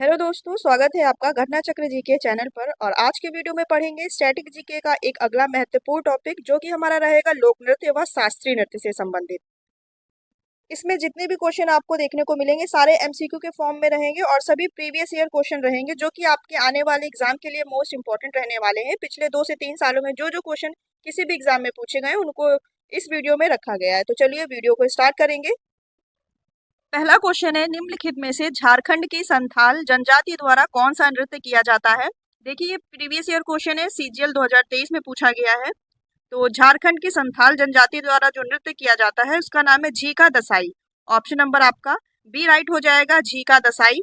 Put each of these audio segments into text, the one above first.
Hello दोस्तों, स्वागत है आपका घटना चक्र जीके चैनल पर। और आज के वीडियो में पढ़ेंगे स्टैटिक जीके का एक अगला महत्वपूर्ण टॉपिक, जो कि हमारा रहेगा लोक नृत्य व शास्त्रीय नृत्य से संबंधित। इसमें जितने भी क्वेश्चन आपको देखने को मिलेंगे सारे एमसीक्यू के फॉर्म में रहेंगे और सभी प्रीवियस ईयर क्वेश्चन रहेंगे, जो कि आपके आने वाले एग्जाम के लिए मोस्ट इंपॉर्टेंट रहने वाले हैं। पिछले 2 से 3 सालों में जो जो क्वेश्चन किसी भी एग्जाम में पूछे गए उनको इस वीडियो में रखा गया है। तो चलिए वीडियो को स्टार्ट करेंगे। पहला क्वेश्चन है, निम्नलिखित में से झारखंड की संथाल जनजाति द्वारा कौन सा नृत्य किया जाता है। देखिए, ये प्रीवियस ईयर क्वेश्चन है, सीजीएल 2023 में पूछा गया है। तो झारखंड की संथाल जनजाति द्वारा जो नृत्य किया जाता है उसका नाम है झीका दसाई। ऑप्शन नंबर आपका बी राइट हो जाएगा, झीका दसाई।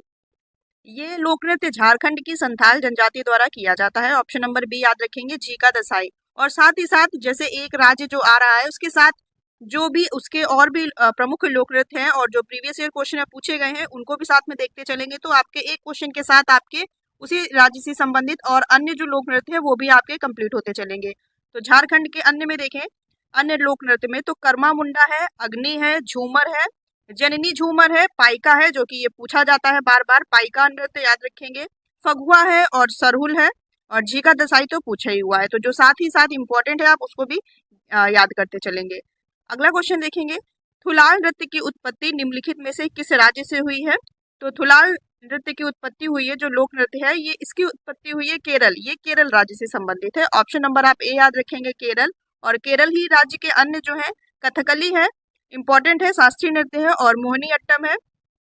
ये लोक नृत्य झारखंड की संथाल जनजाति द्वारा किया जाता है। ऑप्शन नंबर बी याद रखेंगे, झीका दसाई। और साथ ही साथ जैसे एक राज्य जो आ रहा है उसके साथ जो भी उसके और भी प्रमुख लोक नृत्य हैं और जो प्रीवियस ईयर क्वेश्चन पूछे गए हैं उनको भी साथ में देखते चलेंगे, तो आपके एक क्वेश्चन के साथ आपके उसी राज्य से संबंधित और अन्य जो लोक नृत्य है वो भी आपके कंप्लीट होते चलेंगे। तो झारखंड के अन्य में देखें, अन्य लोक नृत्य में तो कर्मा मुंडा है, अग्नि है, झूमर है, जननी झूमर है, पाइका है, जो कि ये पूछा जाता है बार बार, पाइका नृत्य याद रखेंगे, फगुआ है और सरहुल है, और झीका दसाई तो पूछा ही हुआ है। तो जो साथ ही साथ इंपॉर्टेंट है आप उसको भी याद करते चलेंगे। अगला क्वेश्चन देखेंगे, थुलाल नृत्य की उत्पत्ति निम्नलिखित में से किस राज्य से हुई है। तो थुलाल नृत्य की उत्पत्ति हुई है, जो लोक नृत्य है ये इसकी उत्पत्ति हुई है केरल, ये केरल राज्य से संबंधित है। ऑप्शन नंबर आप ए याद रखेंगे, केरल। और केरल ही राज्य के अन्य जो है कथकली है, इंपॉर्टेंट है, शास्त्रीय नृत्य है, और मोहिनी अट्टम है,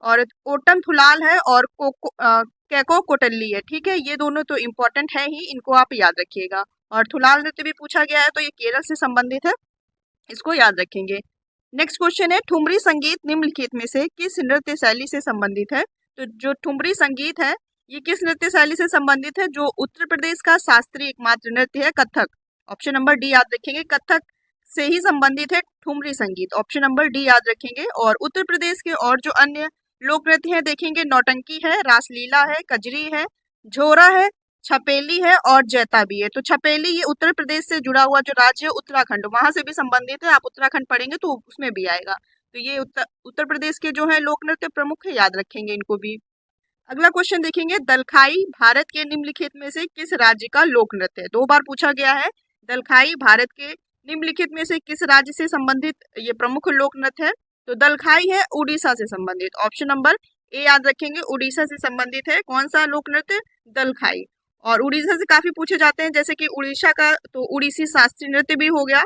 और ओटम थुलाल है, और कैको कोटल्ली है। ठीक है, ये दोनों तो इंपॉर्टेंट है ही, इनको आप याद रखिएगा। और थुलाल नृत्य भी पूछा गया है तो ये केरल से संबंधित है, इसको याद रखेंगे। नेक्स्ट क्वेश्चन है, ठुमरी संगीत निम्नलिखित में से किस नृत्य शैली से संबंधित है। तो जो ठुमरी संगीत है ये किस नृत्य शैली से संबंधित है। जो उत्तर प्रदेश का शास्त्रीय एकमात्र नृत्य है कथक। ऑप्शन नंबर डी याद रखेंगे, कथक से ही संबंधित है ठुमरी संगीत। ऑप्शन नंबर डी याद रखेंगे। और उत्तर प्रदेश के और जो अन्य लोक नृत्य है देखेंगे, नौटंकी है, रासलीला है, कजरी है, झोरा है, छपेली है और जैता भी है। तो छपेली ये उत्तर प्रदेश से जुड़ा हुआ जो राज्य है उत्तराखंड, वहां से भी संबंधित है, आप उत्तराखंड पढ़ेंगे तो उसमें भी आएगा। तो ये उत्तर प्रदेश के जो है लोक नृत्य प्रमुख है, याद रखेंगे इनको भी। अगला क्वेश्चन देखेंगे, दलखाई भारत के निम्नलिखित में से किस राज्य का लोक नृत्य है। 2 बार पूछा गया है, दलखाई भारत के निम्नलिखित में से किस राज्य से संबंधित ये प्रमुख लोक नृत्य है। तो दलखाई है उड़ीसा से संबंधित। ऑप्शन नंबर ए याद रखेंगे, उड़ीसा से संबंधित है कौन सा लोक नृत्य, दलखाई। और उड़ीसा से काफी पूछे जाते हैं, जैसे कि उड़ीसा का तो उड़ीसी शास्त्रीय नृत्य भी हो गया।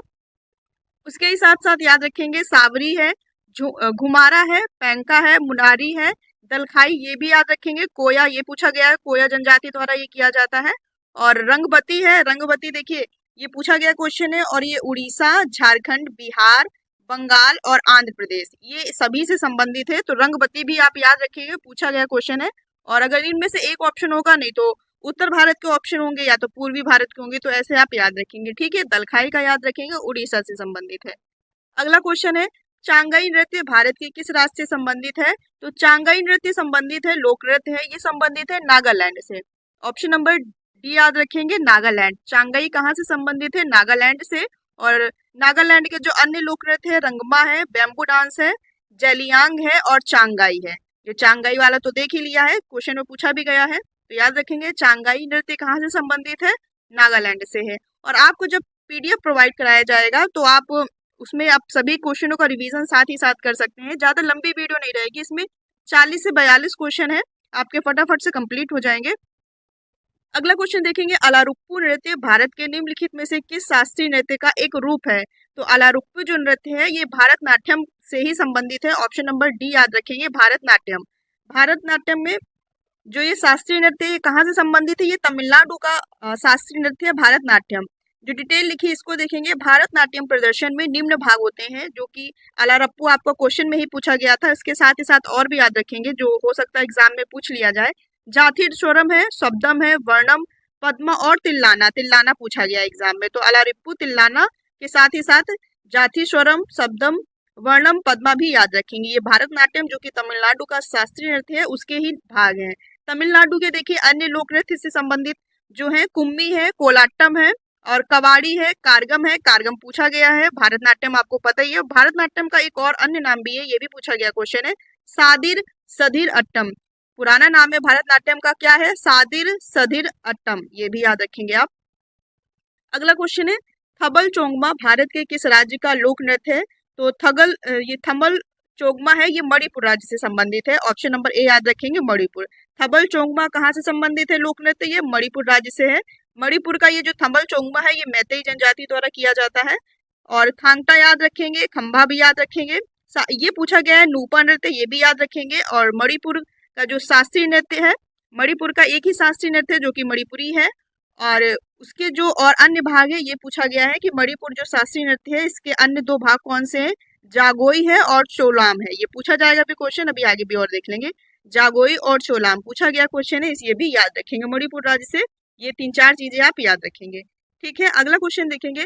उसके ही साथ साथ याद रखेंगे, सावरी है, घुमारा है, पैंका है, मुनारी है, दलखाई ये भी याद रखेंगे, कोया ये पूछा गया है, कोया जनजाति द्वारा ये किया जाता है। और रंगबती है, रंगबती देखिए ये पूछा गया क्वेश्चन है, और ये उड़ीसा, झारखंड, बिहार, बंगाल और आंध्र प्रदेश ये सभी से संबंधित है। तो रंगबती भी आप याद रखिएगा, पूछा गया क्वेश्चन है। और अगर इनमें से एक ऑप्शन होगा, नहीं तो उत्तर भारत के ऑप्शन होंगे या तो पूर्वी भारत के होंगे, तो ऐसे आप याद रखेंगे। ठीक है, दलखाई का याद रखेंगे, उड़ीसा से संबंधित है। अगला क्वेश्चन है, चांगाई नृत्य भारत के किस राज्य से संबंधित है। तो चांगाई नृत्य संबंधित है, लोक नृत्य है, ये संबंधित है नागालैंड से। ऑप्शन नंबर डी याद रखेंगे, नागालैंड। चांगाई कहाँ से संबंधित है, नागालैंड से। और नागालैंड के जो अन्य लोक नृत्य है, रंगमा है, बैम्बू डांस है, जेलियांग है और चांगाई है। ये चांगाई वाला तो देख ही लिया है, क्वेश्चन में पूछा भी गया है, तो याद रखेंगे चांगाई नृत्य कहाँ से संबंधित है, नागालैंड से है। और आपको जब पीडीएफ प्रोवाइड कराया जाएगा तो आप उसमें आप सभी क्वेश्चनों का रिवीजन साथ ही साथ कर सकते हैं। ज्यादा लंबी वीडियो नहीं रहेगी, इसमें 40 से 42 क्वेश्चन है, आपके फटाफट से कंप्लीट हो जाएंगे। अगला क्वेश्चन देखेंगे, अलारुप्पू नृत्य भारत के निम्नलिखित में से किस शास्त्रीय नृत्य का एक रूप है। तो अलारुप्पू जो नृत्य है ये भारतनाट्यम से ही संबंधित है। ऑप्शन नंबर डी याद रखेंगे, भारतनाट्यम। भारतनाट्यम में जो ये शास्त्रीय नृत्य है ये कहाँ से संबंधित है, ये तमिलनाडु का शास्त्रीय नृत्य है भारतनाट्यम। जो डिटेल लिखी इसको देखेंगे, भारतनाट्यम प्रदर्शन में निम्न भाग होते हैं, जो कि अलारप्पू आपको क्वेश्चन में ही पूछा गया था। इसके साथ ही साथ और भी याद रखेंगे जो हो सकता है एग्जाम में पूछ लिया जाए। जाथिर स्वरम है, शब्दम है, वर्णम, पद्मा और तिल्लाना। तिल्लाना पूछा गया एग्जाम में, तो अलारिप्पू तिल्लाना के साथ ही साथ जाति स्वरम, शब्दम, वर्णम, पद्मा भी याद रखेंगे। ये भारतनाट्यम जो कि तमिलनाडु का शास्त्रीय नृत्य है उसके ही भाग हैं। तमिलनाडु के देखिए अन्य लोक नृत्य से संबंधित जो है, कुम्मी है, कोलाट्टम है और कवाड़ी है, कारगम है। कारगम पूछा गया है, भारतनाट्यम आपको पता ही है। भारतनाट्यम का एक और अन्य नाम भी है, ये भी पूछा गया क्वेश्चन है, सादिर सधीर अट्टम। पुराना नाम है भरतनाट्यम का क्या है? सादिर सधिर अट्टम, ये भी याद रखेंगे आप। अगला क्वेश्चन है थबल चोंगमा भारत के किस राज्य का लोक नृत्य है? तो ये थमल चोंगमा है, ये मणिपुर राज्य से संबंधित है। ऑप्शन नंबर ए याद रखेंगे, मणिपुर। थबल चोंगमा कहाँ से संबंधित है लोक नृत्य? ये मणिपुर राज्य से है। मणिपुर का ये जो थंबल चोंगमा है, ये मैतेई जनजाति द्वारा किया जाता है। और थांगटा याद रखेंगे, खंभा भी याद रखेंगे। ये पूछा गया है नूपा नृत्य, ये भी याद रखेंगे। और मणिपुर का जो शास्त्रीय नृत्य है, मणिपुर का एक ही शास्त्रीय नृत्य है जो कि मणिपुरी है। और उसके जो और अन्य भाग है, ये पूछा गया है कि मणिपुर जो शास्त्रीय नृत्य है, इसके अन्य दो भाग कौन से हैं? जागोई है और चोलाम है। ये पूछा जाएगा अभी क्वेश्चन, अभी आगे भी और देख लेंगे। जागोई और चोलाम पूछा गया क्वेश्चन है, ये भी याद रखेंगे मणिपुर राज्य से। ये 3-4 चीजें आप याद रखेंगे, ठीक है। अगला क्वेश्चन देखेंगे,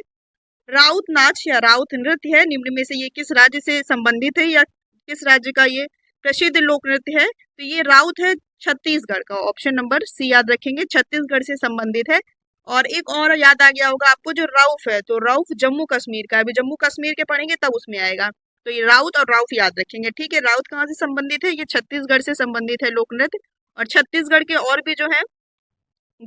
राउत नाच या राउत नृत्य है, निम्न में से ये किस राज्य से संबंधित है या किस राज्य का ये प्रसिद्ध लोक नृत्य है? तो ये राउत है छत्तीसगढ़ का। ऑप्शन नंबर सी याद रखेंगे, छत्तीसगढ़ से संबंधित है। और एक और याद आ गया होगा आपको, जो राउफ है, तो राउफ जम्मू कश्मीर का है। अभी जम्मू कश्मीर के पढ़ेंगे तब उसमें आएगा। तो ये राउत और राउफ याद रखेंगे, ठीक है। राउत कहाँ से संबंधित है? ये छत्तीसगढ़ से संबंधित है लोक नृत्य। और छत्तीसगढ़ के और भी जो है,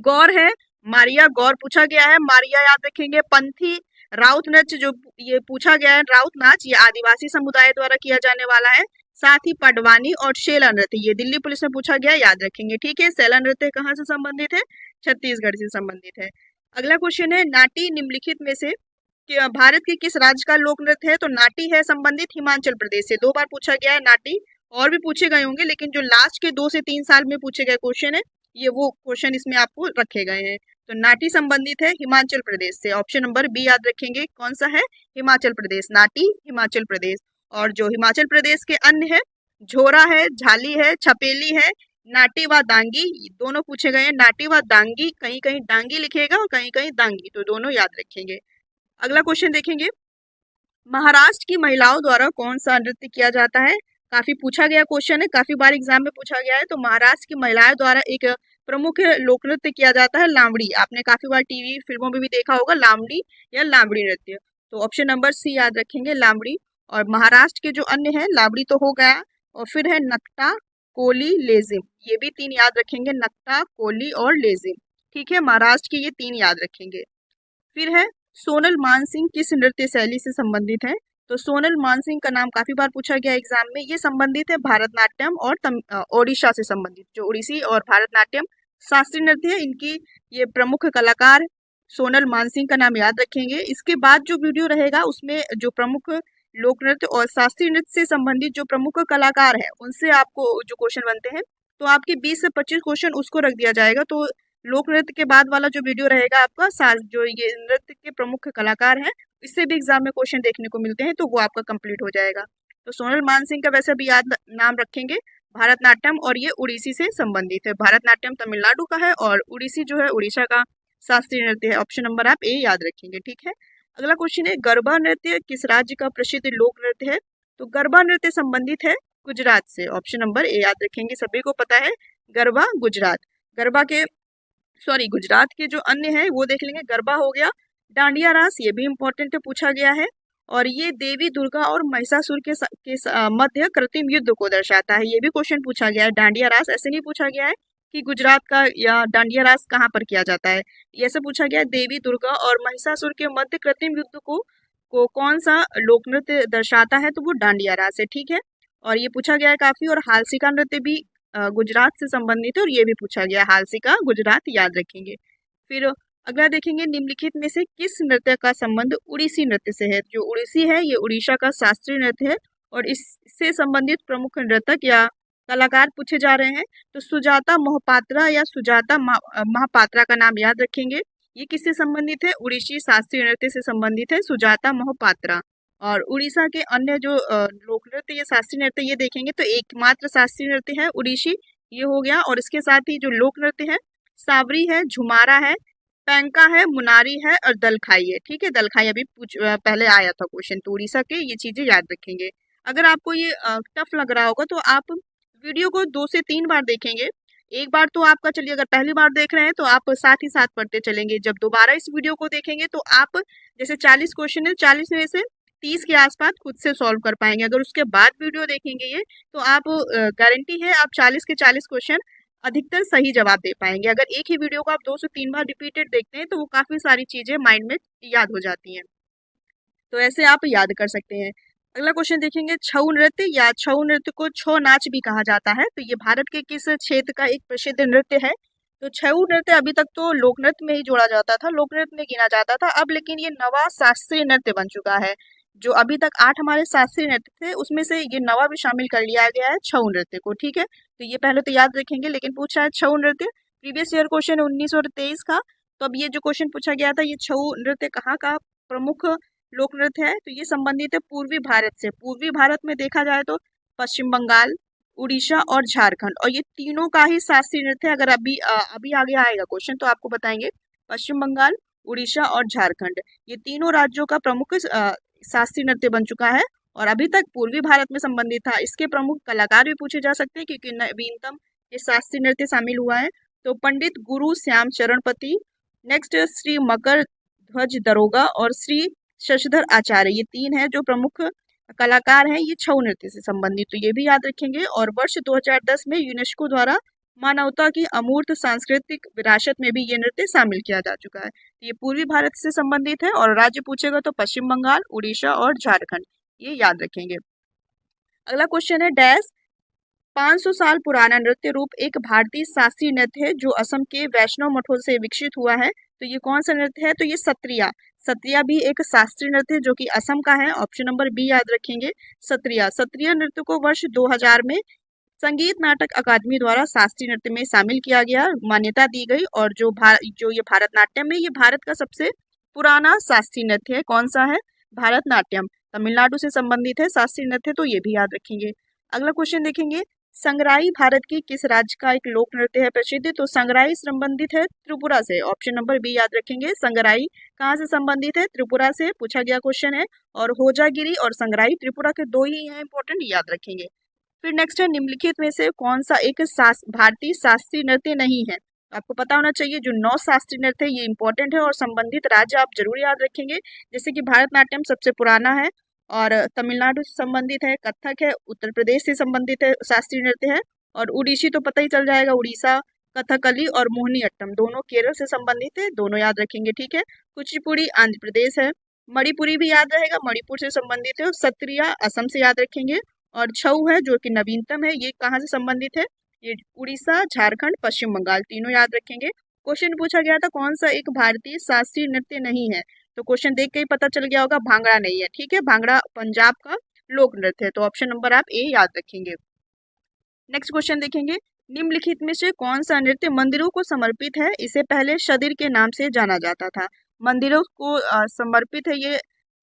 गौर है, मारिया गौर पूछा गया है, मारिया याद रखेंगे। पंथी राउत नृत्य जो ये पूछा गया है, राउत नाच, ये आदिवासी समुदाय द्वारा किया जाने वाला है। साथ ही पडवानी और शेला नृत्य, ये दिल्ली पुलिस में पूछा गया, याद रखेंगे, ठीक है। शेला नृत्य कहाँ से संबंधित है? छत्तीसगढ़ से संबंधित है। अगला क्वेश्चन है, नाटी निम्नलिखित में से भारत के किस राज्य का लोक नृत्य है? तो नाटी है संबंधित हिमाचल प्रदेश से। 2 बार पूछा गया है नाटी, और भी पूछे गए होंगे, लेकिन जो लास्ट के 2 से 3 साल में पूछे गए क्वेश्चन है, ये वो क्वेश्चन इसमें आपको रखे गए हैं। तो नाटी संबंधित है हिमाचल प्रदेश से। ऑप्शन नंबर बी याद रखेंगे, कौन सा है? हिमाचल प्रदेश, नाटी हिमाचल प्रदेश। और जो हिमाचल प्रदेश के अन्य है, झोरा है, झाली है, छपेली है, नाटी व दांगी, दोनों पूछे गए हैं। नाटी व दांगी, कहीं कहीं डांगी लिखेगा और कहीं कहीं दांगी, तो दोनों याद रखेंगे। अगला क्वेश्चन देखेंगे, महाराष्ट्र की महिलाओं द्वारा कौन सा नृत्य किया जाता है? काफी पूछा गया क्वेश्चन है, काफी बार एग्जाम में पूछा गया है। तो महाराष्ट्र की महिलाओं द्वारा एक प्रमुख लोक नृत्य किया जाता है लावड़ी। आपने काफी बार टीवी फिल्मों में भी देखा होगा लावड़ी या लावड़ी नृत्य। तो ऑप्शन नंबर सी याद रखेंगे, लावड़ी। और महाराष्ट्र के जो अन्य है, लावड़ी तो हो गया, और फिर है नकटा, कोली, लेजिम, ये भी 3 याद रखेंगे, नकटा, कोली और लेजिम, ठीक है। महाराष्ट्र के ये 3 याद रखेंगे। फिर है सोनल मानसिंह किस नृत्य शैली से संबंधित है? तो सोनल मानसिंह का नाम काफी बार पूछा गया एग्जाम में। ये संबंधित है भारतनाट्यम और ओडिशा से संबंधित, जो ओडिसी और भारतनाट्यम शास्त्रीय नृत्य है, इनकी ये प्रमुख कलाकार सोनल मानसिंह का नाम याद रखेंगे। इसके बाद जो वीडियो रहेगा उसमें जो प्रमुख लोक नृत्य और शास्त्रीय नृत्य से संबंधित जो प्रमुख कलाकार है, उनसे आपको जो क्वेश्चन बनते हैं, तो आपके 20 से 25 क्वेश्चन उसको रख दिया जाएगा। तो लोक नृत्य के बाद वाला जो वीडियो रहेगा आपका, जो ये नृत्य के प्रमुख कलाकार हैं, इससे भी एग्जाम में क्वेश्चन देखने को मिलते हैं, तो वो आपका कंप्लीट हो जाएगा। तो सोनल मानसिंह का वैसे भी याद नाम रखेंगे, भारतनाट्यम, और ये उड़ीसी से संबंधित है। भारतनाट्यम तमिलनाडु का है और उड़ीसी जो है उड़ीसा का शास्त्रीय नृत्य है। ऑप्शन नंबर आप ए याद रखेंगे, ठीक है। अगला क्वेश्चन है, गरबा नृत्य किस राज्य का प्रसिद्ध लोक नृत्य है? तो गरबा नृत्य संबंधित है गुजरात से। ऑप्शन नंबर ए याद रखेंगे, सभी को पता है गरबा गुजरात। गरबा के गुजरात के जो अन्य है वो देख लेंगे, गरबा हो गया, डांडिया रास, ये भी इंपॉर्टेंट है, पूछा गया है। और ये देवी दुर्गा और महिषासुर के मध्य कृत्रिम युद्ध को दर्शाता है, ये भी क्वेश्चन पूछा गया है। डांडिया रास ऐसे नहीं पूछा गया है कि गुजरात का या डांडिया रास कहाँ पर किया जाता है, ऐसे पूछा गया है देवी दुर्गा और महिषासुर के मध्य कृत्रिम युद्ध को कौन सा लोक नृत्य दर्शाता है? तो वो डांडिया रास है, ठीक है। और ये पूछा गया है काफी। और हालसिका नृत्य भी गुजरात से संबंधित है, और ये भी पूछा गया, हालसिका गुजरात, याद रखेंगे। फिर अगला देखेंगे, निम्नलिखित में से किस नृत्य का संबंध उड़ीसी नृत्य से है? जो उड़ीसी है ये उड़ीसा का शास्त्रीय नृत्य है, और इससे संबंधित प्रमुख नृतक या कलाकार पूछे जा रहे हैं। तो सुजाता मोहपात्रा या सुजाता महापात्रा का नाम याद रखेंगे। ये किससे संबंधित है? उड़ीसी शास्त्रीय नृत्य से संबंधित है, सुजाता मोहपात्रा। और उड़ीसा के अन्य जो लोक नृत्य या शास्त्रीय नृत्य ये देखेंगे, तो एकमात्र शास्त्रीय नृत्य है उड़ीसी, ये हो गया। और इसके साथ ही जो लोक नृत्य है, सावरी है, झुमारा है, पैंका है, मुनारी है और दलखाई है, ठीक है। दलखाई अभी पहले आया था क्वेश्चन, तो उड़ीसा के ये चीजें याद रखेंगे। अगर आपको ये टफ लग रहा होगा तो आप वीडियो को 2 से 3 बार देखेंगे। एक बार तो आपका, चलिए अगर पहली बार देख रहे हैं तो आप साथ ही साथ पढ़ते चलेंगे। जब दोबारा इस वीडियो को देखेंगे तो आप, जैसे 40 क्वेश्चन है, 40 में से 30 के आसपास खुद से सॉल्व कर पाएंगे। अगर उसके बाद वीडियो देखेंगे ये, तो आप गारंटी है आप 40 के 40 क्वेश्चन अधिकतर सही जवाब दे पाएंगे। अगर एक ही वीडियो को आप 2 से 3 बार रिपीटेड देखते हैं तो वो काफ़ी सारी चीज़ें माइंड में याद हो जाती हैं। तो ऐसे आप याद कर सकते हैं। अगला क्वेश्चन देखेंगे, छऊ नृत्य या छऊ नृत्य को छौ नाच भी कहा जाता है, तो ये भारत के किस क्षेत्र का एक प्रसिद्ध नृत्य है? तो छऊ नृत्य अभी तक तो लोक नृत्य में ही जोड़ा जाता था, लोक नृत्य में गिना जाता था। अब लेकिन ये नवा शास्त्रीय नृत्य बन चुका है। जो अभी तक 8 हमारे शास्त्रीय नृत्य थे उसमें से ये नवा भी शामिल कर लिया गया है छऊ नृत्य को, ठीक है। तो ये पहले तो याद रखेंगे, लेकिन पूछा है छऊ नृत्य, प्रीवियस ईयर क्वेश्चन 1923 का। तो अब ये जो क्वेश्चन पूछा गया था, ये छऊ नृत्य कहाँ का प्रमुख लोक नृत्य है? तो ये संबंधित है पूर्वी भारत से। पूर्वी भारत में देखा जाए तो पश्चिम बंगाल, उड़ीसा और झारखंड, और ये तीनों का ही शास्त्रीय नृत्य है। अगर अभी आगे आएगा क्वेश्चन तो आपको बताएंगे। पश्चिम बंगाल, उड़ीसा और झारखंड, ये तीनों राज्यों का प्रमुख शास्त्रीय नृत्य बन चुका है और अभी तक पूर्वी भारत में संबंधित था। इसके प्रमुख कलाकार भी पूछे जा सकते हैं क्योंकि नवीनतम ये शास्त्रीय नृत्य शामिल हुआ है। तो पंडित गुरु श्याम चरणपति, नेक्स्ट श्री मकर ध्वज दरोगा और श्री शशधर आचार्य, ये 3 हैं जो प्रमुख कलाकार हैं ये छऊ नृत्य से संबंधित। तो ये भी याद रखेंगे। और वर्ष 2010 में यूनेस्को द्वारा मानवता की अमूर्त सांस्कृतिक विरासत में भी ये नृत्य शामिल किया जा चुका है। ये पूर्वी भारत से संबंधित है और राज्य पूछेगा तो पश्चिम बंगाल, उड़ीसा और झारखंड, ये याद रखेंगे। अगला क्वेश्चन है, डैश 500 साल पुराना नृत्य रूप एक भारतीय शास्त्रीय नृत्य है जो असम के वैष्णव मठों से विकसित हुआ है। तो ये कौन सा नृत्य है? तो ये सत्रिया। सत्रिया भी एक शास्त्रीय नृत्य है जो कि असम का है। ऑप्शन नंबर बी याद रखेंगे, सत्रिया। सत्रिया नृत्य को वर्ष 2000 में संगीत नाटक अकादमी द्वारा शास्त्रीय नृत्य में शामिल किया गया, मान्यता दी गई। और जो ये भारतनाट्यम है, ये भारत का सबसे पुराना शास्त्रीय नृत्य है। कौन सा है? भारतनाट्यम, तमिलनाडु से संबंधित है शास्त्रीय नृत्य, तो ये भी याद रखेंगे। अगला क्वेश्चन देखेंगे, संगराई भारत की किस राज्य का एक लोक नृत्य है प्रसिद्ध? तो संगराई संबंधित है त्रिपुरा से। ऑप्शन नंबर बी याद रखेंगे। संगराई कहाँ से संबंधित है? त्रिपुरा से पूछा गया क्वेश्चन है। और होजागिरी और संगराई त्रिपुरा के 2 ही हैं इंपॉर्टेंट, याद रखेंगे। फिर नेक्स्ट है, निम्नलिखित में से कौन सा एक भारतीय शास्त्रीय नृत्य नहीं है? आपको पता होना चाहिए जो 9 शास्त्रीय नृत्य है ये इंपॉर्टेंट है और संबंधित राज्य आप जरूर याद रखेंगे। जैसे कि भारतनाट्यम सबसे पुराना है और तमिलनाडु से संबंधित है, कथक है, उत्तर प्रदेश से संबंधित है शास्त्रीय नृत्य है, और उड़ीसी तो पता ही चल जाएगा, उड़ीसा, कथकली और मोहिनीअट्टम दोनों केरल से संबंधित है, दोनों याद रखेंगे, ठीक है। कुचिपुड़ी आंध्र प्रदेश है, मणिपुरी भी याद रहेगा, मणिपुर से संबंधित है, और सत्रिया असम से याद रखेंगे। और छऊ है जो कि नवीनतम है, ये कहाँ से संबंधित है? ये उड़ीसा, झारखंड, पश्चिम बंगाल, तीनों याद रखेंगे। क्वेश्चन पूछा गया था कौन सा एक भारतीय शास्त्रीय नृत्य नहीं है? तो क्वेश्चन देख के ही पता चल गया होगा, भांगड़ा नहीं है, ठीक है। भांगड़ा पंजाब का लोक नृत्य है, तो ऑप्शन नंबर आप ए याद रखेंगे। नेक्स्ट क्वेश्चन देखेंगे, निम्नलिखित में से कौन सा नृत्य मंदिरों को समर्पित है? इसे पहले शदिर के नाम से जाना जाता था। मंदिरों को समर्पित है ये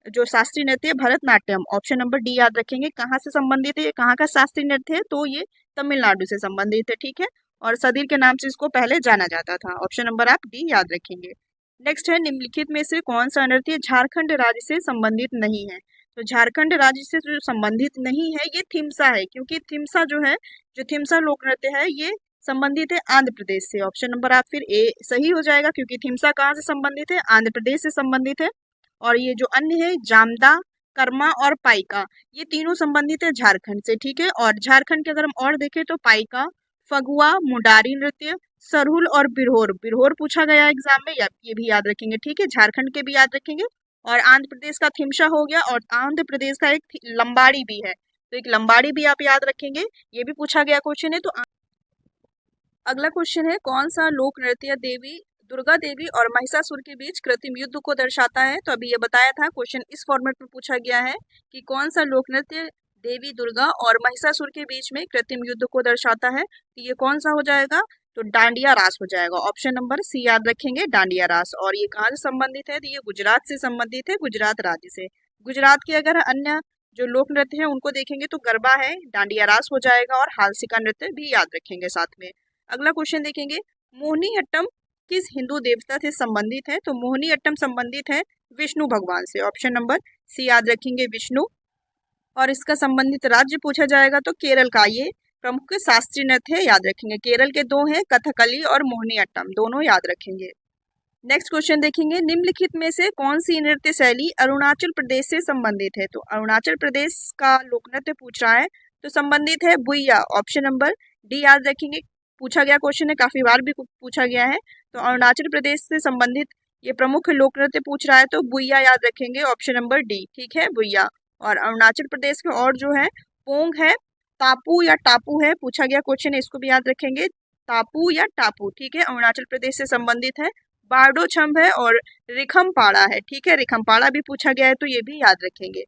जो शास्त्रीय नृत्य है भरतनाट्यम। ऑप्शन नंबर डी याद रखेंगे। कहाँ से संबंधित है? ये कहाँ का शास्त्रीय नृत्य है? तो ये तमिलनाडु से संबंधित है, ठीक है। और सदिर के नाम से इसको पहले जाना जाता था। ऑप्शन नंबर आप डी याद रखेंगे। नेक्स्ट है, निम्नलिखित में से कौन सा नृत्य झारखंड राज्य से संबंधित नहीं है? तो झारखंड राज्य से जो संबंधित नहीं है ये थिमसा है, क्योंकि थिमसा जो है, जो थिमसा लोक नृत्य है ये संबंधित है आंध्र प्रदेश से। ऑप्शन नंबर आप फिर ए सही हो जाएगा, क्योंकि थिमसा कहाँ से संबंधित है? आंध्र प्रदेश से संबंधित है। और ये जो अन्य है जामदा, कर्मा और पाइका, ये तीनों संबंधित है झारखंड से, ठीक है। और झारखंड के अगर हम और देखें तो पाइका, फगुआ, मुंडारी नृत्य, सरहुल और बिरहोर, बिरहोर पूछा गया एग्जाम में, ये भी याद रखेंगे, ठीक है। झारखंड के भी याद रखेंगे। और आंध्र प्रदेश का थिमसा हो गया, और आंध्र प्रदेश का एक लंबाड़ी भी है, तो एक लंबाड़ी भी आप याद रखेंगे, ये भी पूछा गया क्वेश्चन है। तो अगला क्वेश्चन है, कौन सा लोक नृत्य देवी दुर्गा देवी और महिषासुर के बीच कृत्रिम युद्ध को दर्शाता है? तो अभी ये बताया था, क्वेश्चन इस फॉर्मेट में पूछा गया है कि कौन सा लोक नृत्य देवी दुर्गा और महिषासुर के बीच में कृत्रिम युद्ध को दर्शाता है? तो ये कौन सा हो जाएगा? तो डांडिया रास हो जाएगा। ऑप्शन नंबर सी याद रखेंगे, डांडिया रास। और ये कहाँ से संबंधित है? तो ये गुजरात से संबंधित है, गुजरात राज्य से। गुजरात के अगर अन्य जो लोक नृत्य है उनको देखेंगे तो गरबा है, डांडिया रास हो जाएगा, और हालसिका नृत्य भी याद रखेंगे साथ में। अगला क्वेश्चन देखेंगे, मोहिनीअट्टम किस हिंदू देवता से संबंधित है? तो मोहिनीअट्टम संबंधित है विष्णु भगवान से। ऑप्शन नंबर सी याद रखेंगे, विष्णु। और इसका संबंधित राज्य पूछा जाएगा तो केरल का ये प्रमुख शास्त्रीय नृत्य है, याद रखेंगे। केरल के 2 हैं, कथकली और मोहिनीअट्टम, दोनों याद रखेंगे। नेक्स्ट क्वेश्चन देखेंगे, निम्नलिखित में से कौन सी नृत्य शैली अरुणाचल प्रदेश से संबंधित है? तो अरुणाचल प्रदेश का लोक नृत्य पूछ रहा है, तो संबंधित है बुइया। ऑप्शन नंबर डी याद रखेंगे। पूछा गया क्वेश्चन है, काफी बार भी पूछा गया है। तो अरुणाचल प्रदेश से संबंधित ये प्रमुख लोक नृत्य पूछ रहा है, तो बुइया याद रखेंगे। ऑप्शन नंबर डी, ठीक है, बुइया। और अरुणाचल प्रदेश के और जो है पोंग है, तापू या टापू है, पूछा गया क्वेश्चन है, इसको भी याद रखेंगे। तापू या टापू, ठीक है, अरुणाचल प्रदेश से संबंधित है। बारडो छंब है और रिखमपाड़ा है, ठीक है, रिखमपाड़ा भी पूछा गया है, तो ये भी याद रखेंगे।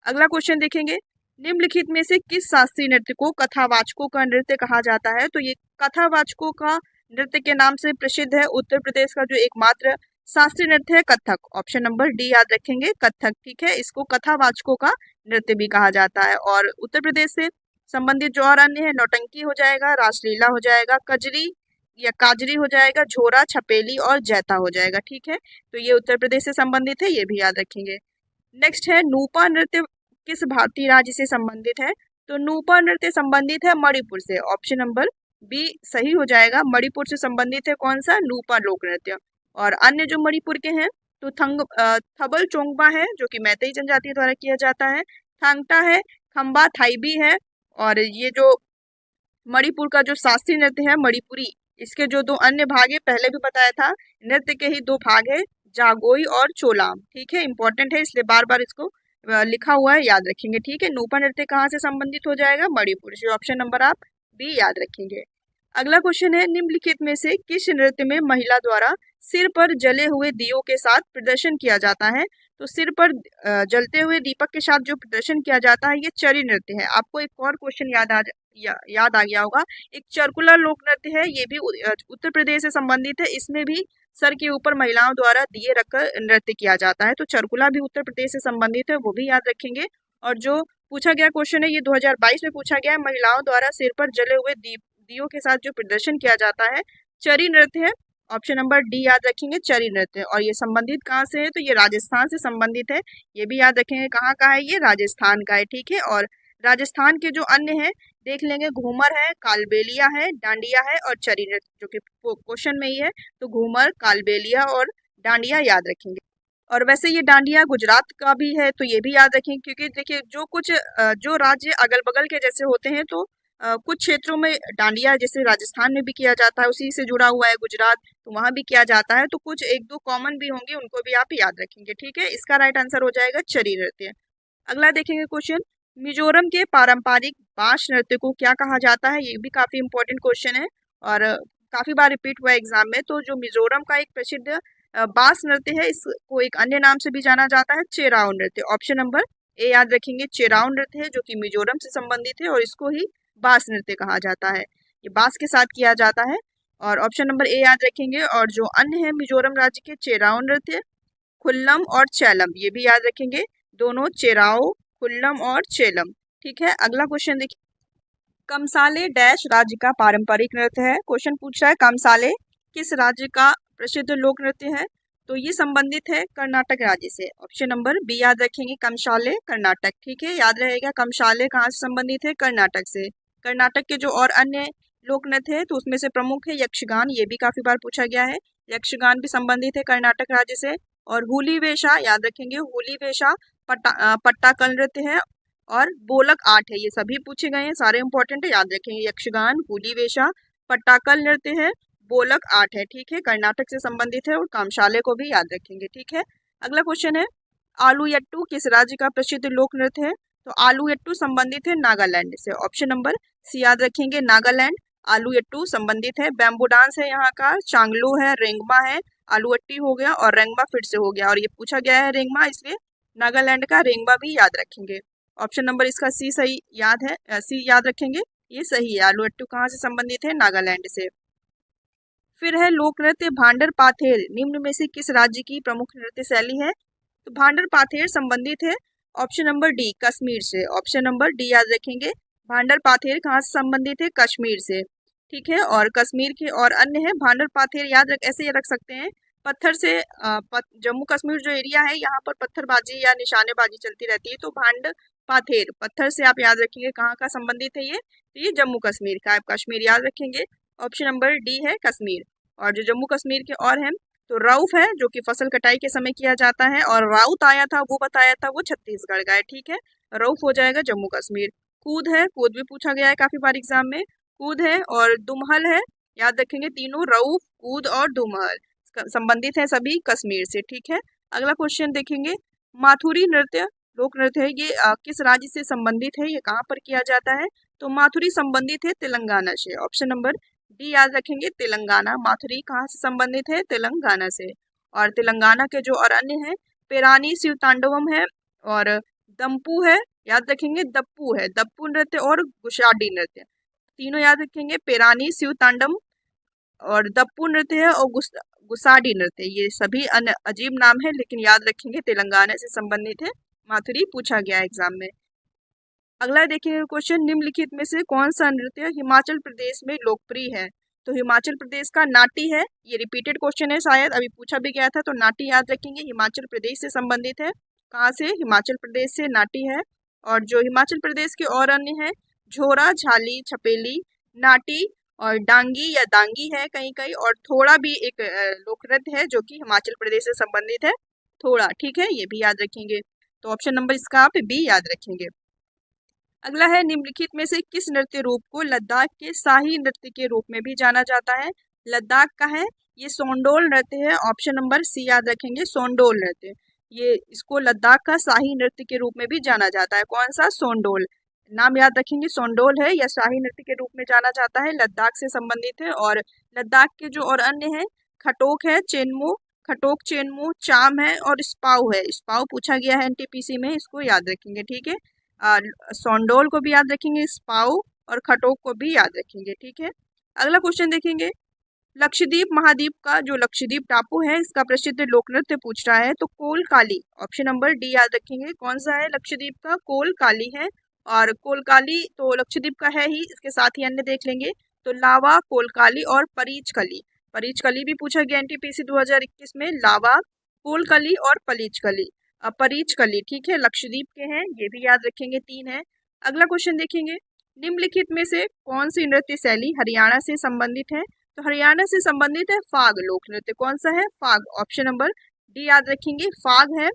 अगला क्वेश्चन देखेंगे, निम्नलिखित में से किस शास्त्रीय नृत्य को कथावाचकों का नृत्य कहा जाता है? तो ये कथावाचकों का नृत्य के नाम से प्रसिद्ध है। उत्तर प्रदेश का जो एकमात्र शास्त्रीय नृत्य है कथक। ऑप्शन नंबर डी याद रखेंगे, कथक, ठीक है, इसको कथावाचकों का नृत्य भी कहा जाता है। और उत्तर प्रदेश से संबंधित जो और अन्य है, नौटंकी हो जाएगा, रासलीला हो जाएगा, कजरी या काजरी हो जाएगा, झोरा, छपेली और जैता हो जाएगा, ठीक है। तो ये उत्तर प्रदेश से संबंधित है, ये भी याद रखेंगे। नेक्स्ट है, नूपा नृत्य किस भारतीय राज्य से संबंधित है? तो नूपा नृत्य संबंधित है मणिपुर से। ऑप्शन नंबर बी सही हो जाएगा। मणिपुर से संबंधित है कौन सा? नूपा लोक नृत्य। और अन्य जो मणिपुर के हैं, तो थबल चोंगबा है, जो कि मैतेई जनजाति द्वारा किया जाता है। थांगटा है, खम्बा थाईबी है। और ये जो मणिपुर का जो शास्त्रीय नृत्य है मणिपुरी, इसके जो दो अन्य भाग है, पहले भी बताया था, नृत्य के ही दो भाग है, जागोई और चोलाम, ठीक है, इंपॉर्टेंट है, इसलिए बार बार इसको लिखा हुआ है, याद रखेंगे, ठीक है। नूपा नृत्य कहाँ से संबंधित हो जाएगा? मणिपुर से। ऑप्शन नंबर आप बी याद रखेंगे। अगला क्वेश्चन है, निम्नलिखित में से किस नृत्य में महिला द्वारा सिर पर जले हुए दियों के साथ प्रदर्शन किया जाता है? तो सिर पर जलते हुए दीपक के साथ जो प्रदर्शन किया जाता है, ये चरी नृत्य है। आपको एक और क्वेश्चन याद आ गया होगा, एक चरकुला लोक नृत्य है, ये भी उत्तर प्रदेश से संबंधित है। इसमें भी सर के ऊपर महिलाओं द्वारा दिए रखकर नृत्य किया जाता है, तो चरकुला भी उत्तर प्रदेश से संबंधित है, वो भी याद रखेंगे। और जो पूछा गया क्वेश्चन है, ये 2022 में पूछा गया है, महिलाओं द्वारा सिर पर जले हुए दियों के साथ जो प्रदर्शन किया जाता है, चरी नृत्य है। ऑप्शन नंबर डी याद रखेंगे, चरी नृत्य। और ये संबंधित कहाँ से है? तो ये राजस्थान से संबंधित है, ये भी याद रखेंगे। कहाँ का है? ये राजस्थान का है, ठीक है। और राजस्थान के जो अन्य हैं देख लेंगे, घूमर है, कालबेलिया है, डांडिया है और चरी नृत्य, जो कि क्वेश्चन में ही है। तो घूमर, कालबेलिया और डांडिया याद रखेंगे। और वैसे ये डांडिया गुजरात का भी है, तो ये भी याद रखें, क्योंकि देखिए जो कुछ जो राज्य अगल बगल के जैसे होते हैं, तो कुछ क्षेत्रों में डांडिया जैसे राजस्थान में भी किया जाता है, उसी से जुड़ा हुआ है गुजरात, तो वहां भी किया जाता है। तो कुछ एक दो कॉमन भी होंगे, उनको भी आप याद रखेंगे, ठीक है। इसका राइट आंसर हो जाएगा चरी नृत्य। अगला देखेंगे क्वेश्चन, मिजोरम के पारंपरिक बांस नृत्य को क्या कहा जाता है? ये भी काफी इंपॉर्टेंट क्वेश्चन है और काफी बार रिपीट हुआ है एग्जाम में। तो जो मिजोरम का एक प्रसिद्ध बांस नृत्य है, इसको एक अन्य नाम से भी जाना जाता है, चेराओ नृत्य। ऑप्शन नंबर ए याद रखेंगे, चेराओ नृत्य है, जो कि मिजोरम से संबंधित है और इसको ही बांस नृत्य कहा जाता है। ये बांस के साथ किया जाता है। और ऑप्शन नंबर ए याद रखेंगे। और जो अन्य है मिजोरम राज्य के, चेराओ नृत्य, खुल्लम और चैलम, ये भी याद रखेंगे, दोनों चेराओ, खुल्लम और चेलम, ठीक है। अगला क्वेश्चन देखिए, कमसाले डैश राज्य का पारंपरिक नृत्य है। क्वेश्चन पूछ रहा है कमसाले किस राज्य का प्रसिद्ध लोक नृत्य है? तो ये संबंधित है कर्नाटक राज्य से। ऑप्शन नंबर बी याद रखेंगे, कमसाले कर्नाटक, ठीक है, याद रहेगा। कमसाले कहाँ से संबंधित है? कर्नाटक से। कर्नाटक के जो और अन्य लोक नृत्य है, तो उसमें से प्रमुख है यक्षगान, ये भी काफी बार पूछा गया है, यक्षगान भी संबंधित है कर्नाटक राज्य से। और हुली वेशा याद रखेंगे, हुली वेशा पट्टाकल नृत्य है। और बोलक आठ है, ये सभी पूछे गए हैं, सारे इंपॉर्टेंट है, याद रखेंगे। यक्षगान, हुली वेशा, पट्टाकल नृत्य है, बोलक आठ है, ठीक है, कर्नाटक से संबंधित है। और कामशाले को भी याद रखेंगे, ठीक है। अगला क्वेश्चन है, आलू यट्टू किस राज्य का प्रसिद्ध लोक नृत्य है? तो आलू यट्टू संबंधित है नागालैंड से। ऑप्शन नंबर सी याद रखेंगे, नागालैंड आलू यट्टू संबंधित है। बैम्बू डांस है यहाँ का, चांगलू है, रेंगमा है, आलू अट्टी हो गया और रेंगमा फिर से हो गया। और ये पूछा गया है रेंगमा, इसलिए नागालैंड का रेंगमा भी याद रखेंगे। ऑप्शन नंबर इसका सी सही याद है, सी याद रखेंगे, ये सही है। आलू अट्टू कहाँ से संबंधित है? नागालैंड से। फिर है लोक नृत्य भांडर पाथेर निम्न में से किस राज्य की प्रमुख नृत्य शैली है? तो भांडर पाथेर संबंधित है ऑप्शन नंबर डी, कश्मीर से। ऑप्शन नंबर डी याद रखेंगे, भांडर पाथेर कहाँ से संबंधित है? कश्मीर से, ठीक है। और कश्मीर के और अन्य है, भांडर पाथेर ऐसे रख सकते हैं, पत्थर से जम्मू कश्मीर जो एरिया है, यहाँ पर पत्थरबाजी या निशानेबाजी चलती रहती है, तो भांड पाथेर पत्थर से आप याद रखेंगे कहाँ का संबंधित है ये? तो ये जम्मू कश्मीर का, आप कश्मीर याद रखेंगे। ऑप्शन नंबर डी है कश्मीर। और जो जम्मू कश्मीर के और हैं, तो रऊफ है जो कि फसल कटाई के समय किया जाता है, और राउत आया था वो बताया था वो छत्तीसगढ़ का है, ठीक है। रऊफ हो जाएगा जम्मू कश्मीर। कूद है, कूद भी पूछा गया है काफी बार एग्जाम में, कूद है, और दुमहल है, याद रखेंगे तीनों रऊफ, कूद और दुमहल संबंधित है सभी कश्मीर से, ठीक है। अगला क्वेश्चन देखेंगे, माथुरी नृत्य लोक नृत्य है, ये किस राज्य से संबंधित है, ये कहाँ पर किया जाता है, तो माथुरी संबंधित है तेलंगाना से, ऑप्शन नंबर डी याद रखेंगे तेलंगाना। माथुरी कहाँ से संबंधित है, तेलंगाना से। और तेलंगाना के जो और अन्य है, पेरानी शिवतांडवम है, और दम्पू है, याद रखेंगे दप्पू है, दप्पू नृत्य और गुशाडी नृत्य, तीनों याद रखेंगे, पेरानी शिवतांडम और दप्पू नृत्य है, और गुसाडी नृत्य, ये सभी अजीब नाम है लेकिन याद रखेंगे तेलंगाना से संबंधित है। माथुरी पूछा गया एग्जाम में। अगला देखेंगे क्वेश्चन, निम्नलिखित में से कौन सा नृत्य हिमाचल प्रदेश में लोकप्रिय है, तो हिमाचल प्रदेश का नाटी है, ये रिपीटेड क्वेश्चन है, शायद अभी पूछा भी गया था, तो नाटी याद रखेंगे, हिमाचल प्रदेश से संबंधित है। कहाँ से, हिमाचल प्रदेश से नाटी है। और जो हिमाचल प्रदेश के और अन्य है, झोरा, झाली, छपेली, नाटी और डांगी या दांगी है कहीं कहीं, और थोड़ा भी एक लोक नृत्य है जो कि हिमाचल प्रदेश से संबंधित है, थोड़ा, ठीक है, ये भी याद रखेंगे। तो ऑप्शन नंबर इसका आप बी याद रखेंगे। अगला है, निम्नलिखित में से किस नृत्य रूप को लद्दाख के शाही नृत्य के रूप में भी जाना जाता है, लद्दाख का है, ये सोंडोल नृत्य है, ऑप्शन नंबर सी याद रखेंगे, सोंडोल नृत्य, ये इसको लद्दाख का शाही नृत्य के रूप में भी जाना जाता है, कौन सा, सोंडोल, नाम याद रखेंगे, सोंडोल है या शाही नृत्य के रूप में जाना जाता है, लद्दाख से संबंधित है। और लद्दाख के जो और अन्य है, खटोक है, चेनमू, खटोक, चेनमू, चाम है, और स्पाऊ है, स्पाऊ पूछा गया है एनटीपीसी में, इसको याद रखेंगे, ठीक है। सोंडोल को भी याद रखेंगे, स्पाऊ और खटोक को भी याद रखेंगे, ठीक है। अगला क्वेश्चन देखेंगे, लक्षद्वीप महाद्वीप का जो लक्षद्वीप टापू है इसका प्रसिद्ध लोक नृत्य पूछ रहा है, तो कोलकाली, ऑप्शन नंबर डी याद रखेंगे, कौन सा है लक्षद्वीप का, कोलकाली है। और कोलकाली तो लक्षद्वीप का है ही, इसके साथ ही अन्य देख लेंगे, तो लावा, कोलकाली और परीचकली, परीचकली भी पूछा गया एनटीपीसी 2021 में, लावा, कोलकाली और परीचकली, ठीक है, लक्षद्वीप के हैं, ये भी याद रखेंगे, तीन है। अगला क्वेश्चन देखेंगे, निम्नलिखित में से कौन सी नृत्य शैली हरियाणा से संबंधित है, तो हरियाणा से संबंधित है फाग लोक नृत्य, कौन सा है, फाग, ऑप्शन नंबर डी याद रखेंगे, फाग है।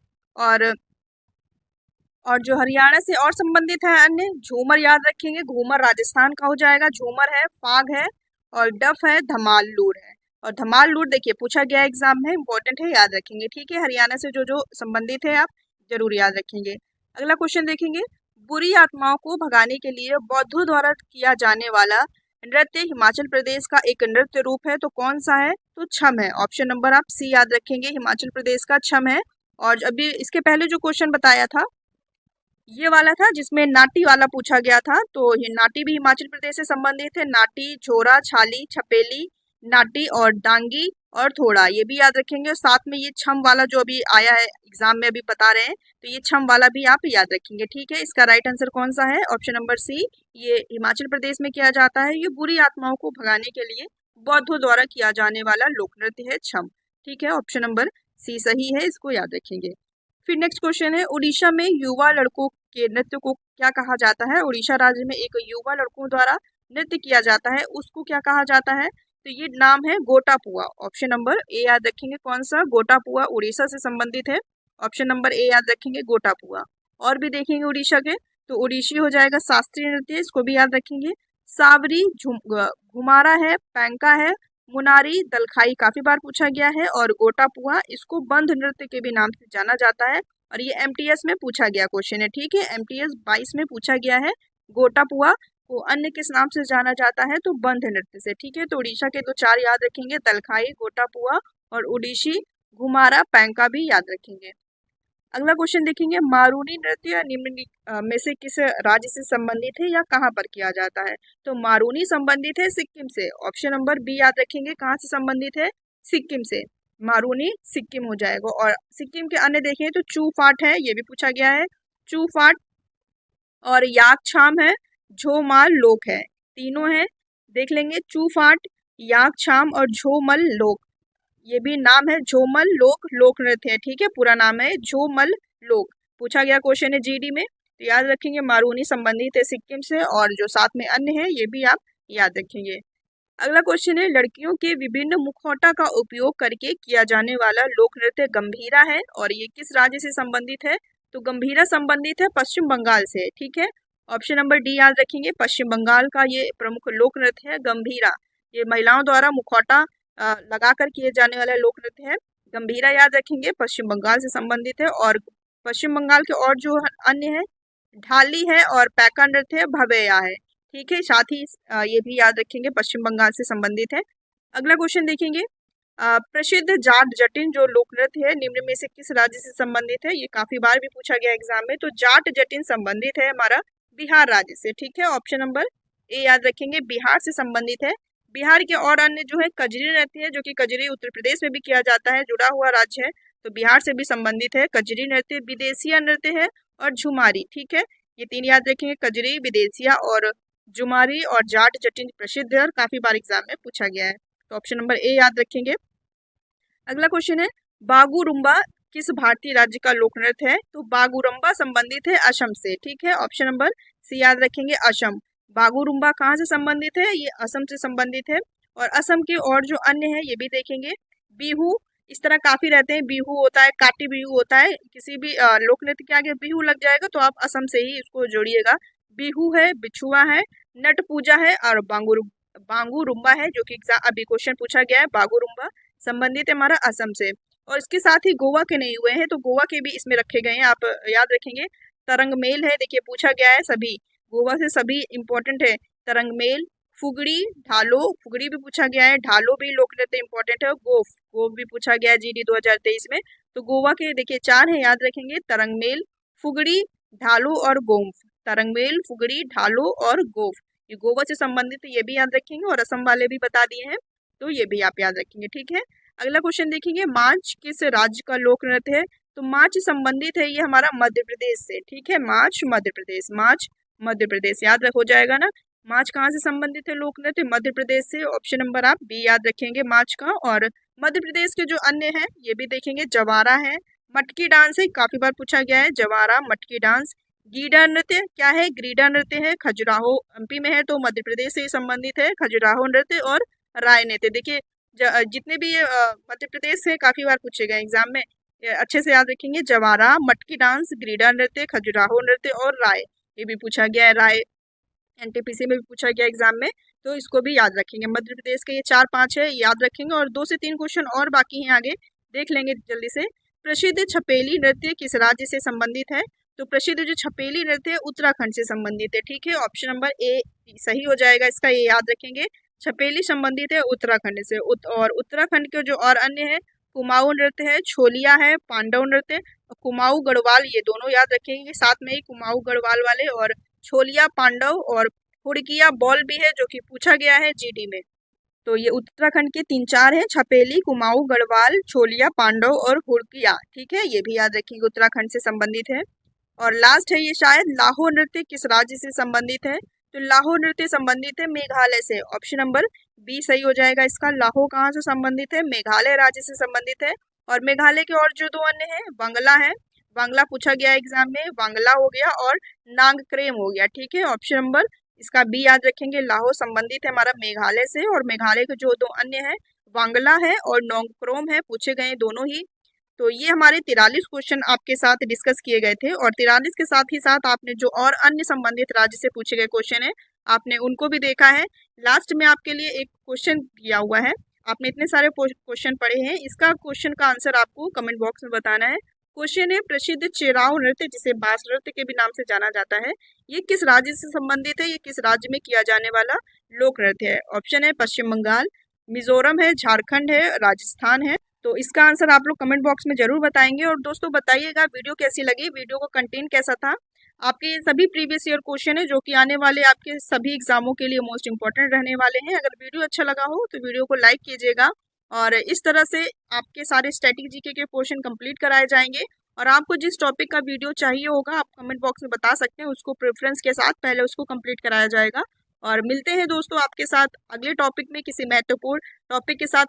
और जो हरियाणा से और संबंधित है अन्य, झूमर याद रखेंगे, घूमर राजस्थान का हो जाएगा, झूमर है, फाग है, और डफ है, धमाल लूर है। और धमाल लूर देखिए पूछा गया एग्जाम में, इंपॉर्टेंट है, याद रखेंगे, ठीक है, हरियाणा से जो जो संबंधित है आप जरूर याद रखेंगे। अगला क्वेश्चन देखेंगे, बुरी आत्माओं को भगाने के लिए बौद्धों द्वारा किया जाने वाला नृत्य हिमाचल प्रदेश का एक नृत्य रूप है, तो कौन सा है, तो छम है, ऑप्शन नंबर आप सी याद रखेंगे, हिमाचल प्रदेश का छम है। और अभी इसके पहले जो क्वेश्चन बताया था ये वाला था जिसमें नाटी वाला पूछा गया था, तो ये नाटी भी हिमाचल प्रदेश से संबंधित है, नाटी, झोरा, छाली, छपेली, नाटी और डांगी और थोड़ा, ये भी याद रखेंगे। और साथ में ये छम वाला जो अभी आया है एग्जाम में अभी बता रहे हैं, तो ये छम वाला भी आप याद रखेंगे, ठीक है। इसका राइट आंसर कौन सा है, ऑप्शन नंबर सी, ये हिमाचल प्रदेश में किया जाता है, ये बुरी आत्माओं को भगाने के लिए बौद्धों द्वारा किया जाने वाला लोक नृत्य है छम, ठीक है, ऑप्शन नंबर सी सही है, इसको याद रखेंगे। फिर नेक्स्ट क्वेश्चन है, उड़ीसा में युवा लड़कों के नृत्य को क्या कहा जाता है, उड़ीसा राज्य में एक युवा लड़कों द्वारा नृत्य किया जाता है उसको क्या कहा जाता है, तो ये नाम है गोटापुआ, ऑप्शन नंबर ए याद रखेंगे, कौन सा, गोटापुआ, उड़ीसा से संबंधित है, ऑप्शन नंबर ए याद रखेंगे, गोटापुआ। और भी देखेंगे उड़ीसा के, तो उड़ीसी हो जाएगा शास्त्रीय नृत्य, इसको भी याद रखेंगे, सावरी, घुमारा है, पैंका है, मुनारी, दलखाई काफी बार पूछा गया है, और गोटापुआ इसको बंध नृत्य के भी नाम से जाना जाता है, और ये एमटीएस में पूछा गया क्वेश्चन है, ठीक है, एमटीएस 22 में पूछा गया है, गोटापुआ को अन्य किस नाम से जाना जाता है, तो बंध नृत्य से, ठीक है। तो उड़ीसा के तो चार याद रखेंगे, दलखाई, गोटापुआ और उड़ीसी, घुमारा, पैंका भी याद रखेंगे। अगला क्वेश्चन देखेंगे, मारूनी नृत्य निम्न में से किस राज्य से संबंधित है या कहाँ पर किया जाता है, तो मारूनी संबंधित है सिक्किम से, ऑप्शन नंबर बी याद रखेंगे, कहाँ से संबंधित है, सिक्किम से, मारूनी सिक्किम हो जाएगा। और सिक्किम के अन्य देखें तो चूफाट है, ये भी पूछा गया है, चूफाट, और याकछाम है, झोमाल लोक है, तीनों है, देख लेंगे, चूफाट, याकछाम और झोमल लोक, ये भी नाम है, झोमल लोक लोक नृत्य है, ठीक है, पूरा नाम है झोमल लोक, पूछा गया क्वेश्चन है जीडी में, तो याद रखेंगे मारूनी संबंधित है सिक्किम से, और जो साथ में अन्य है ये भी आप याद रखेंगे। अगला क्वेश्चन है, लड़कियों के विभिन्न मुखौटा का उपयोग करके किया जाने वाला लोक नृत्य गंभीरा है और ये किस राज्य से संबंधित है? तो गंभीरा संबंधित है पश्चिम बंगाल से। ठीक है, ऑप्शन नंबर डी याद रखेंगे, पश्चिम बंगाल का ये प्रमुख लोक नृत्य है गंभीरा। ये महिलाओं द्वारा मुखौटा लगाकर किए जाने वाला लोक नृत्य है गंभीरा, याद रखेंगे, पश्चिम बंगाल से संबंधित है। और पश्चिम बंगाल के और जो अन्य है, ढाली है और पैका नृत्य है भवेया है। ठीक है, साथ ही ये भी याद रखेंगे पश्चिम बंगाल से संबंधित है। अगला क्वेश्चन देखेंगे, प्रसिद्ध जाट जटिन जो लोक नृत्य है निम्न में से किस राज्य से संबंधित है? ये काफी बार भी पूछा गया एग्जाम में। तो जाट जटिन संबंधित है हमारा बिहार राज्य से। ठीक है, ऑप्शन नंबर ए याद रखेंगे, बिहार से संबंधित है। बिहार के और अन्य जो है कजरी नृत्य है, जो कि कजरी उत्तर प्रदेश में भी किया जाता है, जुड़ा हुआ राज्य है, तो बिहार से भी संबंधित है। कजरी नृत्य, विदेशिया नृत्य है और झुमारी। ठीक है, ये तीन याद रखेंगे, कजरी, विदेशिया और जुमारी और जाट जटिन प्रसिद्ध है और काफी बार एग्जाम में पूछा गया है, तो ऑप्शन नंबर ए याद रखेंगे। अगला क्वेश्चन है, बागुरुम्बा किस भारतीय राज्य का लोक नृत्य है? तो बागुरुम्बा संबंधित है असम से। ठीक है, ऑप्शन नंबर सी याद रखेंगे, असम। बागुरुम्बा कहाँ से संबंधित है? ये असम से संबंधित है। और असम के और जो अन्य है ये भी देखेंगे, बिहू, इस तरह काफी रहते हैं, बिहू होता है, काटी बिहू होता है, किसी भी लोक नृत्य के आगे बिहू लग जाएगा तो आप असम से ही इसको जोड़िएगा। बिहू है, बिछुआ है, नट पूजा है और बांगुरुम्बा है, जो कि अभी क्वेश्चन पूछा गया है। बागुरुम्बा संबंधित है हमारा असम से। और इसके साथ ही गोवा के नहीं हुए हैं, तो गोवा के भी इसमें रखे गए हैं, आप याद रखेंगे। तरंग मेल है, देखिए पूछा गया है, सभी गोवा से सभी इंपॉर्टेंट है। तरंग मेल, फुगड़ी, ढालो, फुगड़ी भी पूछा गया है, ढालो भी लोक नृत्य इंपॉर्टेंट है। गोफ भी पूछा गया है जीडी 2023 में। तो गोवा के देखिए चार है, याद रखेंगे, तरंग मेल, फुगड़ी, ढालो और गोम्फ। तरंग मेल, फुगड़ी, ढालो और गोफ, ये गोवा से संबंधित है, ये भी याद रखेंगे। और असम वाले भी बता दिए हैं, तो ये भी आप याद रखेंगे। ठीक है, अगला क्वेश्चन देखेंगे, मार्च किस राज्य का लोक नृत्य है? तो मार्च संबंधित है ये हमारा मध्य प्रदेश से। ठीक है, मार्च मध्य प्रदेश, मार्च मध्य प्रदेश याद हो जाएगा ना। मार्च कहाँ से संबंधित है लोक नृत्य? मध्य प्रदेश से। ऑप्शन नंबर आप बी याद रखेंगे, मार्च का। और मध्य प्रदेश के जो अन्य हैं ये भी देखेंगे, जवारा है, मटकी डांस है, काफी बार पूछा गया है, जवारा, मटकी डांस। गीडा नृत्य क्या है? ग्रीडा नृत्य है, खजुराहो एमपी में है, तो मध्य प्रदेश से ही संबंधित है, खजुराहो नृत्य और राय नृत्य। देखिए जितने भी मध्य प्रदेश से काफी बार पूछे गए एग्जाम में, अच्छे से याद रखेंगे, जवारा, मटकी डांस, ग्रीडा नृत्य, खजुराहो नृत्य और राय, ये भी पूछा गया है, राय एनटीपीसी में भी पूछा गया एग्जाम में, तो इसको भी याद रखेंगे। मध्य प्रदेश के ये 4-5 है, याद रखेंगे। और 2 से 3 क्वेश्चन और बाकी हैं, आगे देख लेंगे जल्दी से। प्रसिद्ध छपेली नृत्य किस राज्य से संबंधित है? तो प्रसिद्ध जो छपेली नृत्य है उत्तराखंड से संबंधित है। ठीक है, ऑप्शन नंबर ए सही हो जाएगा इसका, ये याद रखेंगे, छपेली संबंधित है उत्तराखंड से। और उत्तराखंड के जो और अन्य है, कुमाऊं नृत्य है, छोलिया है, पांडव नृत्य, कुमाऊं गढ़वाल, ये दोनों याद रखेंगे साथ में ही, कुमाऊं गढ़वाल वाले, और छोलिया पांडव और हुड़किया बॉल भी है, जो कि पूछा गया है जीडी में। तो ये उत्तराखंड के 3-4 हैं, छपेली, कुमाऊं गढ़वाल, छोलिया पांडव और हुड़किया। ठीक है, ये भी याद रखिएगा, उत्तराखंड से संबंधित है। और लास्ट है ये शायद, लाहौर नृत्य किस राज्य से संबंधित है? तो लाहौर नृत्य संबंधित है मेघालय से। ऑप्शन नंबर बी सही हो जाएगा इसका, लाहौर कहाँ से संबंधित है? मेघालय राज्य से संबंधित है। और मेघालय के और जो 2 अन्य हैं, बांग्ला है, बांग्ला पूछा गया एग्जाम में, बांग्ला हो गया और नांगक्रेम हो गया। ठीक है, ऑप्शन नंबर इसका बी याद रखेंगे, लाहौर संबंधित है हमारा मेघालय से। और मेघालय के जो 2 अन्य हैं, बांग्ला है और नोंगक्रोम है, पूछे गए दोनों ही। तो ये हमारे 43 क्वेश्चन आपके साथ डिस्कस किए गए थे। और 43 के साथ ही साथ आपने जो और अन्य संबंधित राज्य से पूछे गए क्वेश्चन है, आपने उनको भी देखा है। लास्ट में आपके लिए एक क्वेश्चन दिया हुआ है, आपने इतने सारे क्वेश्चन पढ़े हैं, इसका क्वेश्चन का आंसर आपको कमेंट बॉक्स में बताना है। क्वेश्चन है, प्रसिद्ध चेराव नृत्य जिसे बास नृत्य के भी नाम से जाना जाता है, ये किस राज्य से संबंधित है? ये किस राज्य में किया जाने वाला लोक नृत्य है? ऑप्शन है पश्चिम बंगाल, मिजोरम है, झारखंड है, राजस्थान है। तो इसका आंसर आप लोग कमेंट बॉक्स में जरूर बताएंगे। और दोस्तों बताइएगा वीडियो कैसी लगी, वीडियो का कंटेंट कैसा था। आपके ये सभी प्रीवियस ईयर क्वेश्चन है जो कि आने वाले आपके सभी एग्जामों के लिए मोस्ट इंपॉर्टेंट रहने वाले हैं। अगर वीडियो अच्छा लगा हो तो वीडियो को लाइक कीजिएगा। और इस तरह से आपके सारे स्टैटिक जीके के पोर्शन कंप्लीट कराए जाएंगे। और आपको जिस टॉपिक का वीडियो चाहिए होगा आप कमेंट बॉक्स में बता सकते हैं, उसको प्रेफरेंस के साथ पहले उसको कंप्लीट कराया जाएगा। और मिलते हैं दोस्तों आपके साथ अगले टॉपिक में किसी महत्वपूर्ण टॉपिक के साथ।